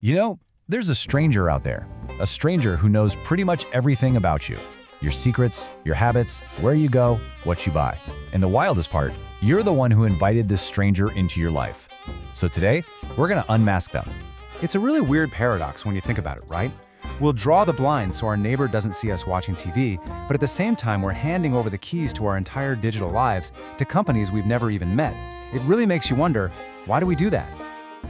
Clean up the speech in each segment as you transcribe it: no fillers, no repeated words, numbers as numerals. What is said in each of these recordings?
You know, there's a stranger out there. A stranger who knows pretty much everything about you. Your secrets, your habits, where you go, what you buy. And the wildest part, you're the one who invited this stranger into your life. So today, we're gonna unmask them. It's a really weird paradox when you think about it, right? We'll draw the blinds so our neighbor doesn't see us watching TV, but at the same time we're handing over the keys to our entire digital lives to companies we've never even met. It really makes you wonder, why do we do that?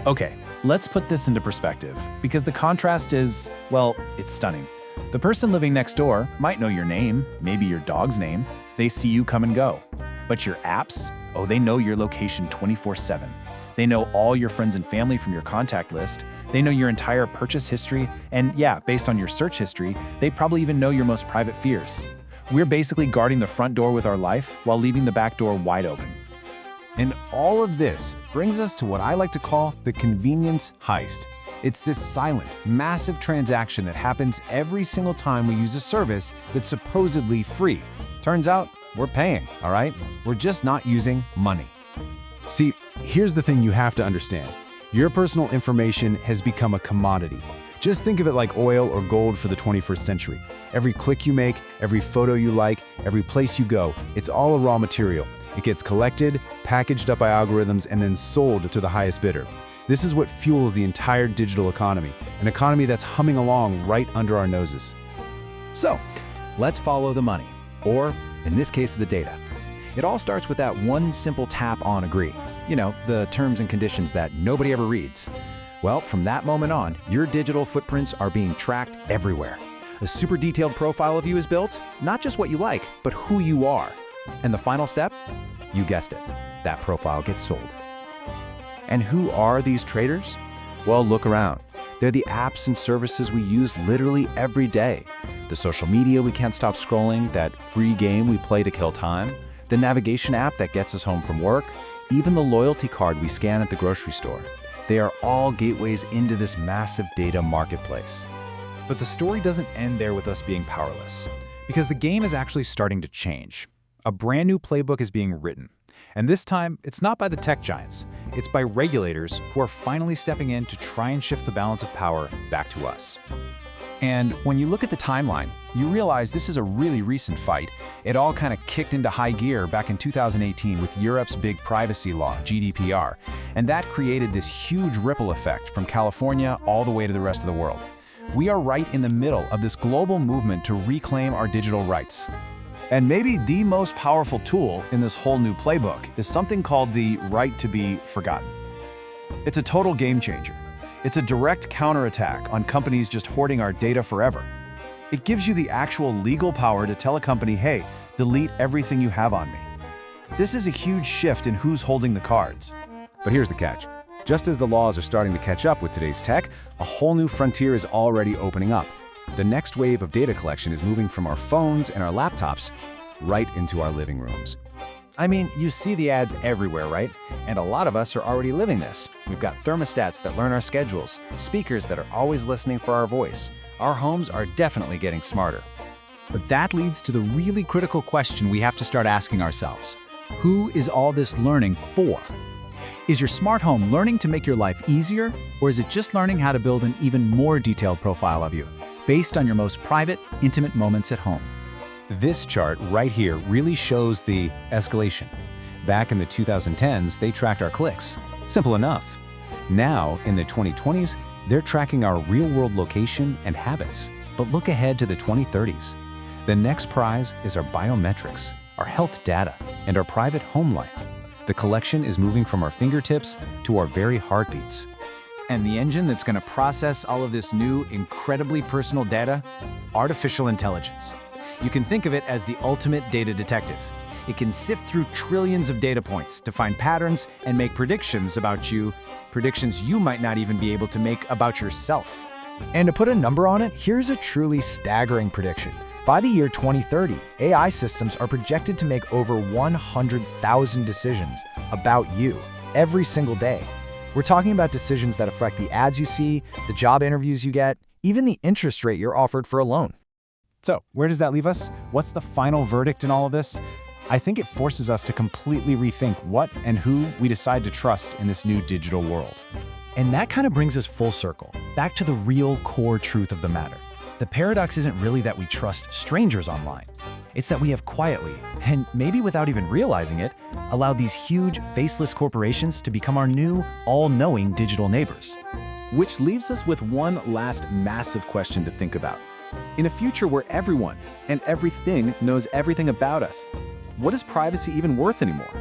Okay, let's put this into perspective, because the contrast is, well, it's stunning. The person living next door might know your name, maybe your dog's name. They see you come and go. But your apps, oh, they know your location 24/7. They know all your friends and family from your contact list. They know your entire purchase history, and yeah, based on your search history, they probably even know your most private fears. We're basically guarding the front door with our life while leaving the back door wide open. And all of this brings us to what I like to call the convenience heist. It's this silent, massive transaction that happens every single time we use a service that's supposedly free. Turns out, we're paying, all right? We're just not using money. See, here's the thing you have to understand. Your personal information has become a commodity. Just think of it like oil or gold for the 21st century. Every click you make, every photo you like, every place you go, it's all a raw material. It gets collected, packaged up by algorithms, and then sold to the highest bidder. This is what fuels the entire digital economy, an economy that's humming along right under our noses. So, let's follow the money, or in this case, the data. It all starts with that one simple tap on agree. You know, the terms and conditions that nobody ever reads. Well, from that moment on, your digital footprints are being tracked everywhere. A super detailed profile of you is built, not just what you like, but who you are. And the final step? You guessed it, that profile gets sold. And who are these traders? Well, look around. They're the apps and services we use literally every day. The social media we can't stop scrolling, that free game we play to kill time, the navigation app that gets us home from work, even the loyalty card we scan at the grocery store. They are all gateways into this massive data marketplace. But the story doesn't end there with us being powerless, because the game is actually starting to change. A brand new playbook is being written. And this time, it's not by the tech giants. It's by regulators who are finally stepping in to try and shift the balance of power back to us. And when you look at the timeline, you realize this is a really recent fight. It all kind of kicked into high gear back in 2018 with Europe's big privacy law, GDPR. And that created this huge ripple effect from California all the way to the rest of the world. We are right in the middle of this global movement to reclaim our digital rights. And maybe the most powerful tool in this whole new playbook is something called the right to be forgotten. It's a total game changer. It's a direct counterattack on companies just hoarding our data forever. It gives you the actual legal power to tell a company, hey, delete everything you have on me. This is a huge shift in who's holding the cards. But here's the catch. Just as the laws are starting to catch up with today's tech, a whole new frontier is already opening up. The next wave of data collection is moving from our phones and our laptops right into our living rooms. I mean, you see the ads everywhere, right? And a lot of us are already living this. We've got thermostats that learn our schedules, speakers that are always listening for our voice. Our homes are definitely getting smarter. But that leads to the really critical question we have to start asking ourselves. Who is all this learning for? Is your smart home learning to make your life easier, or is it just learning how to build an even more detailed profile of you, based on your most private, intimate moments at home? This chart right here really shows the escalation. Back in the 2010s, they tracked our clicks. Simple enough. Now, in the 2020s, they're tracking our real-world location and habits. But look ahead to the 2030s. The next prize is our biometrics, our health data, and our private home life. The collection is moving from our fingertips to our very heartbeats. And the engine that's going to process all of this new, incredibly personal data? Artificial intelligence. You can think of it as the ultimate data detective. It can sift through trillions of data points to find patterns and make predictions about you, predictions you might not even be able to make about yourself. And to put a number on it, here's a truly staggering prediction. By the year 2030, AI systems are projected to make over 100,000 decisions about you every single day. We're talking about decisions that affect the ads you see, the job interviews you get, even the interest rate you're offered for a loan. So, where does that leave us? What's the final verdict in all of this? I think it forces us to completely rethink what and who we decide to trust in this new digital world. And that kind of brings us full circle, back to the real core truth of the matter. The paradox isn't really that we trust strangers online. It's that we have quietly, and maybe without even realizing it, allowed these huge, faceless corporations to become our new, all-knowing digital neighbors. Which leaves us with one last massive question to think about. In a future where everyone and everything knows everything about us, what is privacy even worth anymore?